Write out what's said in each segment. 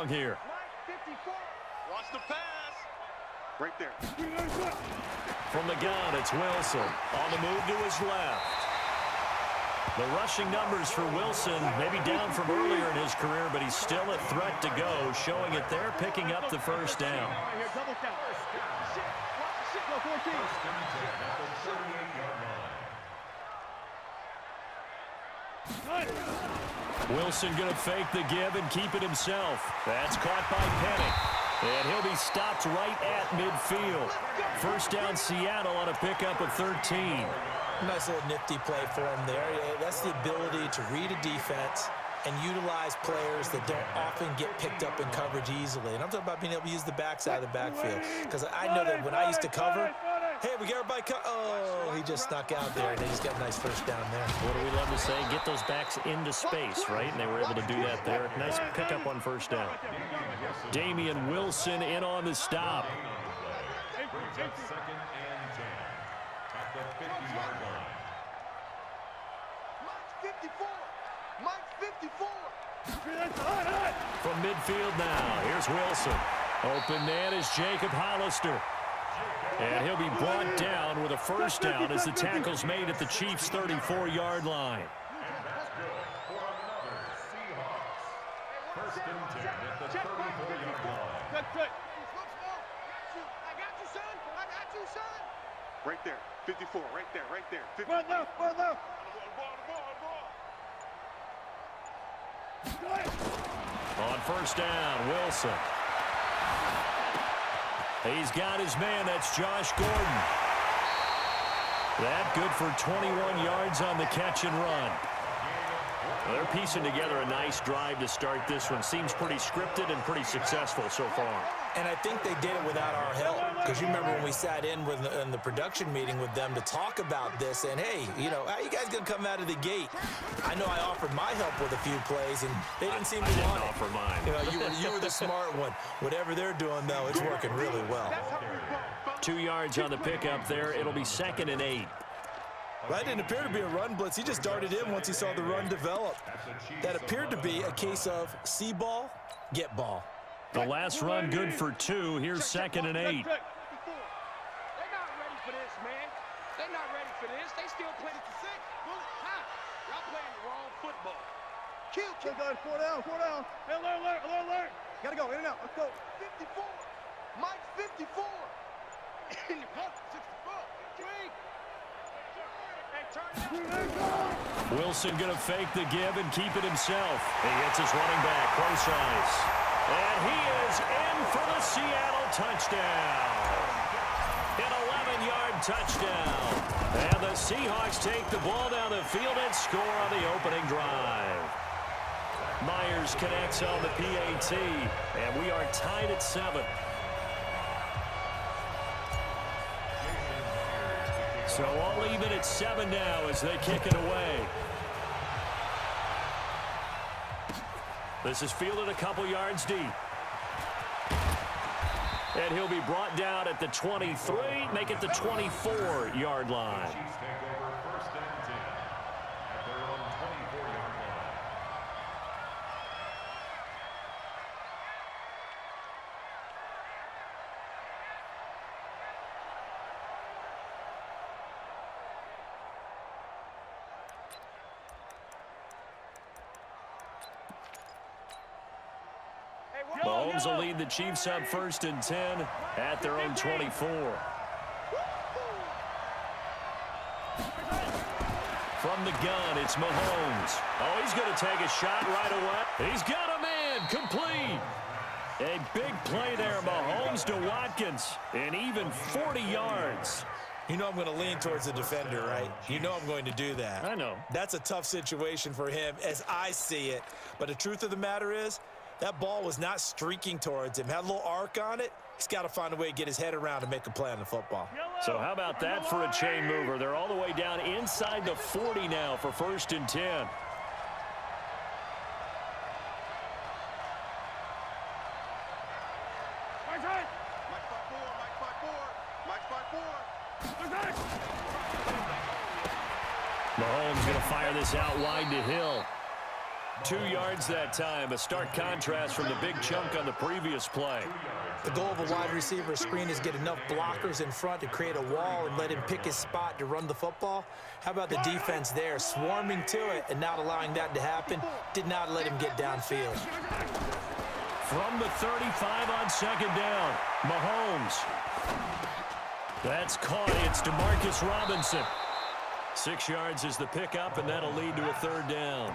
wrong here. Watch the pass. Right there. From the gun, it's Wilson. On the move to his left. The rushing numbers for Wilson may be down from earlier in his career, but he's still a threat to go, showing it there, picking up the first down. Wilson going to fake the give and keep it himself. That's caught by Penning. And he'll be stopped right at midfield. First down Seattle on a pickup of 13. Nice little nifty play for him there. Yeah, that's the ability to read a defense and utilize players that don't often get picked up in coverage easily. And I'm talking about being able to use the backside of the backfield. Because I know that when I used to cover, hey, we got everybody oh, he just snuck out there, and he's got a nice first down there. What do we love to say? Get those backs into space, right? And they were able to do that there. Nice pickup on first down. Damian Wilson in on the stop. Second and 10 at the 50-yard line. Mike's 54. From midfield now, here's Wilson. Open man is Jacob Hollister. And he'll be brought down with a first down as the tackle's made at the Chiefs' 34-yard line. First and 10 at the 34-yard line. Right there. 54. Right there. Right there. 50. On first down, Wilson. He's got his man. That's Josh Gordon. That good for 21 yards on the catch and run. Well, they're piecing together a nice drive to start this one. Seems pretty scripted and pretty successful so far. And I think they did it without our help. Because you remember when we sat in the production meeting with them to talk about this, and hey, you know, how you guys going to come out of the gate? I know I offered my help with a few plays, and they didn't seem to want it. Offer mine. You know, you were the smart one. Whatever they're doing, though, it's working really well. 2 yards on the pickup there. It'll be 2nd and 8. That didn't appear to be a run blitz. He just darted in once he saw the run develop. That appeared to be a case of see ball, get ball. The last run good for 2. Here's 2nd and 8. They're not ready for this, man. They're not ready for this. They still playing it to 6. Y'all playing the wrong football. Kill. Guys, 4 down. Hey, alert. Gotta go, in and out. Let's go. 54. Mike's 54. 64. Drink. Wilson going to fake the give and keep it himself. He hits his running back, close ice. And he is in for the Seattle touchdown. An 11-yard touchdown. And the Seahawks take the ball down the field and score on the opening drive. Myers connects on the PAT, and we are tied at 7. So all even at 7 now as they kick it away. This is fielded a couple yards deep. And he'll be brought down at the 23, make it the 24-yard line. Chiefs take over first and 10 at their own 24-yard line. Mahomes will lead the Chiefs up 1st and 10 at their own 24. From the gun, it's Mahomes. Oh, he's going to take a shot right away. He's got a man, complete. A big play there, Mahomes to Watkins, and even 40 yards. You know I'm going to lean towards the defender, right? You know I'm going to do that. I know. That's a tough situation for him as I see it. But the truth of the matter is, that ball was not streaking towards him. Had a little arc on it. He's got to find a way to get his head around and make a play on the football. So how about that for a chain mover? They're all the way down inside the 40 now for 1st and 10. Mahomes going to fire this out wide to Hill. 2 yards that time. A stark contrast from the big chunk on the previous play. The goal of a wide receiver screen is get enough blockers in front to create a wall and let him pick his spot to run the football. How about the defense there, swarming to it and not allowing that to happen? Did not let him get downfield. From the 35 on second down, Mahomes. That's caught. It's DeMarcus Robinson. 6 yards is the pickup, and that'll lead to a 3rd down.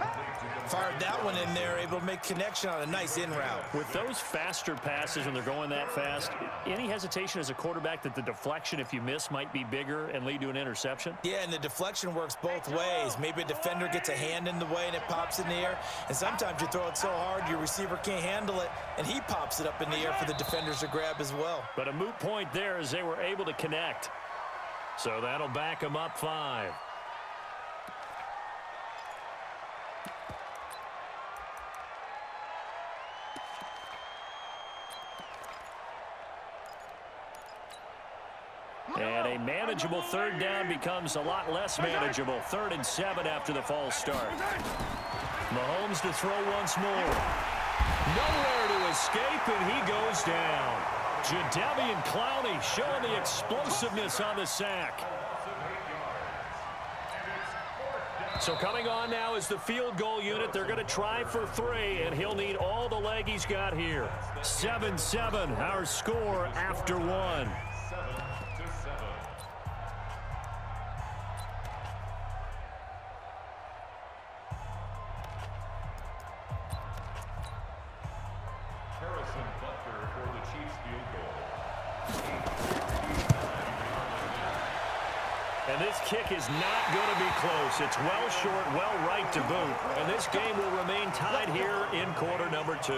Fired that one in there, able to make connection on a nice in route. With those faster passes when they're going that fast, any hesitation as a quarterback that the deflection, if you miss, might be bigger and lead to an interception? Yeah, and the deflection works both ways. Maybe a defender gets a hand in the way and it pops in the air, and sometimes you throw it so hard your receiver can't handle it, and he pops it up in the air for the defenders to grab as well. But a moot point there as they were able to connect. So that'll back them up 5. And a manageable 3rd down becomes a lot less manageable. 3rd and 7 after the false start. Mahomes to throw once more. Nowhere to escape, and he goes down. Jadeveon Clowney showing the explosiveness on the sack. So coming on now is the field goal unit. They're going to try for 3, and he'll need all the leg he's got here. 7-7, our score after 1. And this kick is not going to be close. It's well short, well right to boot. And this game will remain tied here in quarter number 2.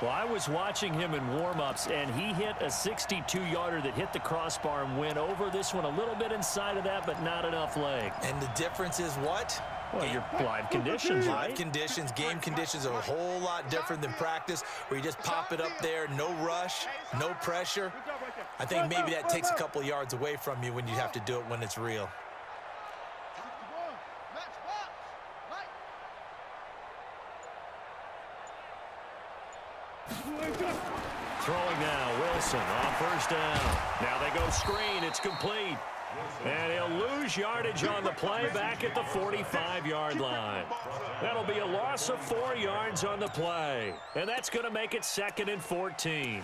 Well, I was watching him in warm-ups, and he hit a 62-yarder that hit the crossbar and went over. This one a little bit inside of that, but not enough leg. And the difference is what? Well, your live conditions, right? Live conditions, game conditions are a whole lot different than practice, where you just pop it up there, no rush, no pressure. I think maybe that takes a couple yards away from you when you have to do it when it's real. Throwing now, Wilson on 1st down. Now they go screen, it's complete. And he'll lose yardage on the play back at the 45-yard line. That'll be a loss of 4 yards on the play. And that's going to make it 2nd and 14.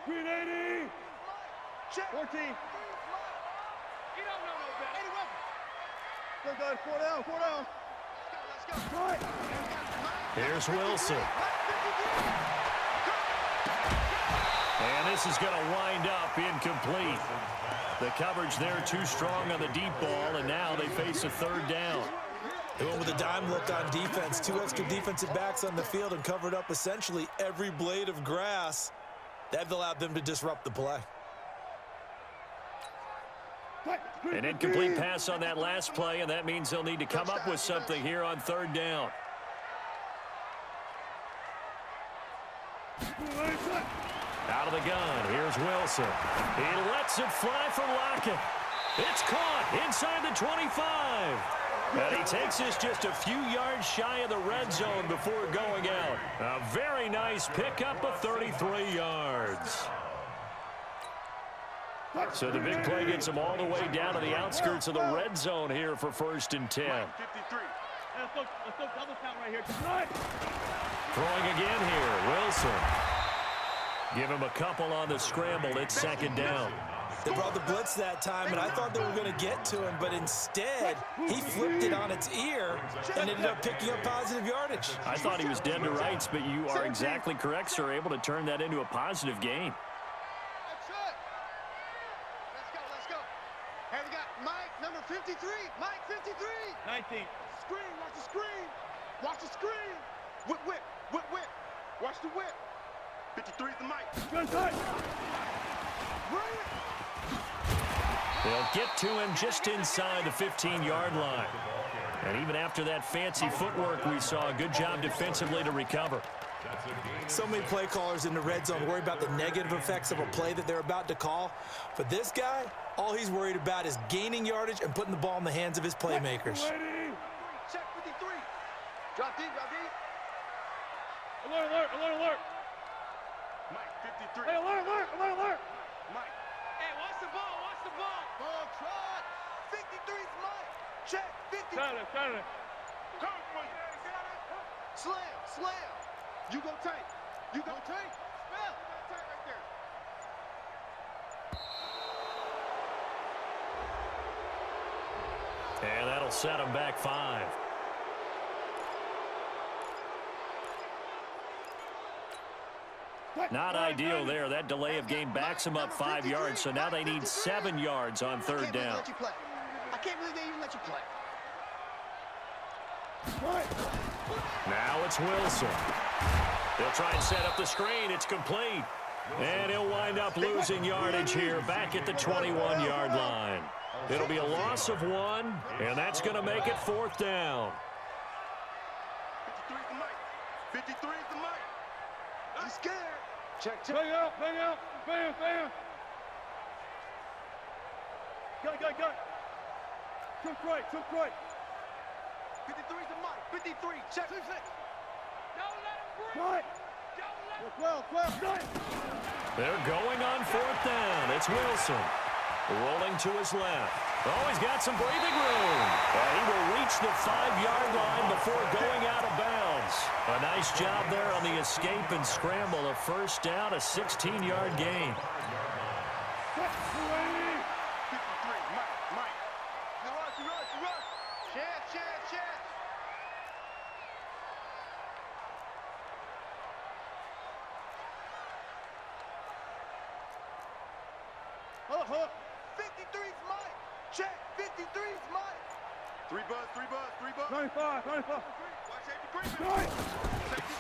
Green 80. 14. He don't know no better. 4 guys, 4 down, 4 down. Let's go. Here's Wilson. And this is going to wind up incomplete. The coverage there too strong on the deep ball, and now they face a 3rd down. They went with a dime look on defense. 2 extra defensive backs on the field and covered up essentially every blade of grass. That allowed them to disrupt the play. An incomplete pass on that last play, and that means they'll need to come up with something here on 3rd down. Out of the gun, here's Wilson. He lets it fly from Lockett. It's caught inside the 25. And he takes this just a few yards shy of the red zone before going out. A very nice pickup of 33 yards. So the big play gets him all the way down to the outskirts of the red zone here for 1st and 10. 53. Let's go double count right here. Throwing again here, Wilson. Give him a couple on the scramble. It's 2nd down. They brought the blitz that time, and I thought they were going to get to him, but instead, he flipped it on its ear and ended up picking up positive yardage. I thought he was dead to rights, but you are exactly correct, sir, able to turn that into a positive gain. That's it. Let's go. Hey, we got Mike, number 53. Mike, 53. 19. Screen, watch the screen. Watch the screen. Whip. Watch the whip. 53 is the mic. Gun tight. They'll get to him just inside the 15-yard line. And even after that fancy footwork we saw, a good job defensively to recover. So many play callers in the red zone worry about the negative effects of a play that they're about to call. But this guy, all he's worried about is gaining yardage and putting the ball in the hands of his playmakers. Check 53. Drop deep, drop deep. Alert, alert, alert, alert. Mike, 53. Hey, alert, alert, alert, alert. Mike. Hey, watch the ball, watch the ball. Ball trot. 53's Mike. Check 50. Saturday, Saturday. Come for you. Slam, slam. You go tank. You go tank. Spell. Tank right there. And that'll set him back 5. Not ideal there. That delay of game backs him up 5 yards, so now they need 7 yards on 3rd down. I can't believe they even let you play. Now it's Wilson. He'll try and set up the screen. It's complete. And he'll wind up losing yardage here back at the 21-yard line. It'll be a loss of 1, and that's going to make it 4th down. 53's the Mike. 53's the Mike. He's scared. Check, check. Bang out, bang out. Bam, bam. Got it. Took right. 53's the Mike. 53. Check. Don't let him breathe. Right. Don't let him 12, 12, 9. They're going on 4th down. It's Wilson. Rolling to his left. Oh, he's got some breathing room. And he will reach the 5-yard line before going out of bounds. A nice job there on the escape and scramble. A 1st down, a 16-yard gain. 53. Mike. You rush. Chance. Hold up. 53's Mike. Check. 53's Mike. 3 buzz. 95. Watch 83. Right.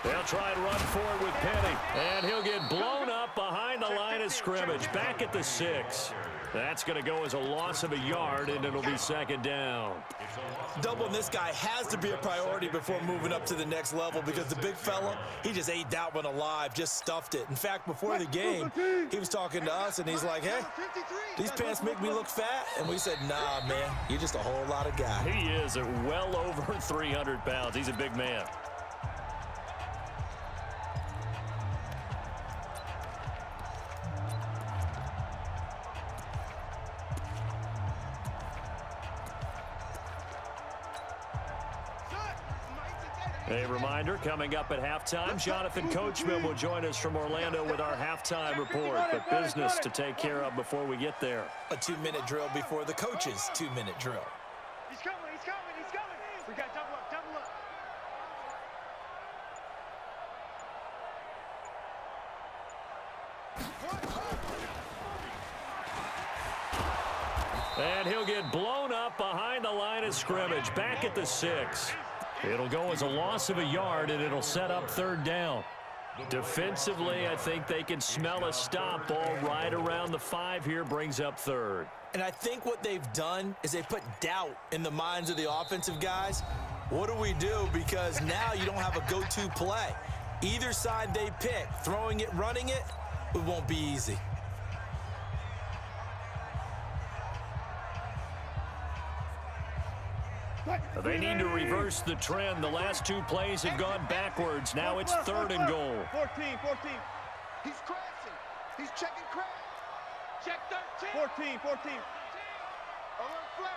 They'll try and run forward with Penny. And he'll get blown up behind the line of scrimmage. Back at the 6. That's going to go as a loss of a yard, and it'll be 2nd down. Doubling this guy has to be a priority before moving up to the next level because the big fella, he just ate that one alive, just stuffed it. In fact, before the game, he was talking to us, and he's like, hey, these pants make me look fat. And we said, nah, man, you're just a whole lot of guy. He is at well over 300 pounds. He's a big man. A reminder, coming up at halftime, Jonathan Coachman will join us from Orlando with our halftime report. But business to take care of before we get there. A 2-minute drill before the coach's 2-minute drill. He's coming. We got double up. And he'll get blown up behind the line of scrimmage, back at the 6. It'll go as a loss of a yard, and it'll set up 3rd down. Defensively, I think they can smell a stop ball right around the 5 here, brings up 3rd. And I think what they've done is they put doubt in the minds of the offensive guys. What do we do? Because now you don't have a go-to play. Either side they pick, throwing it, running it, it won't be easy. They need to reverse the trend. The last 2 plays have gone backwards. Now it's 3rd and goal. 14. He's crashing. He's checking crash. Check 13. 14. Alert flare.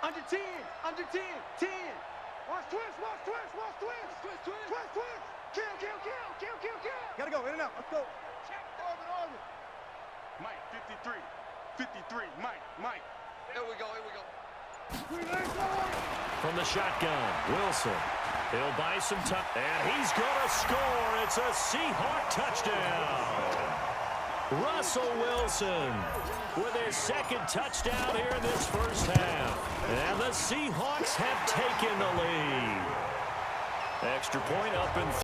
Under 10. 10. Watch twist. Kill. Gotta go, in and out. Let's go. Check Orbit. Mike, 53. 53. Mike. Here we go. From the shotgun, Wilson. He'll buy some time, and he's going to score. It's a Seahawk touchdown. Russell Wilson with his 2nd touchdown here in this 1st half. And the Seahawks have taken the lead. Extra point up in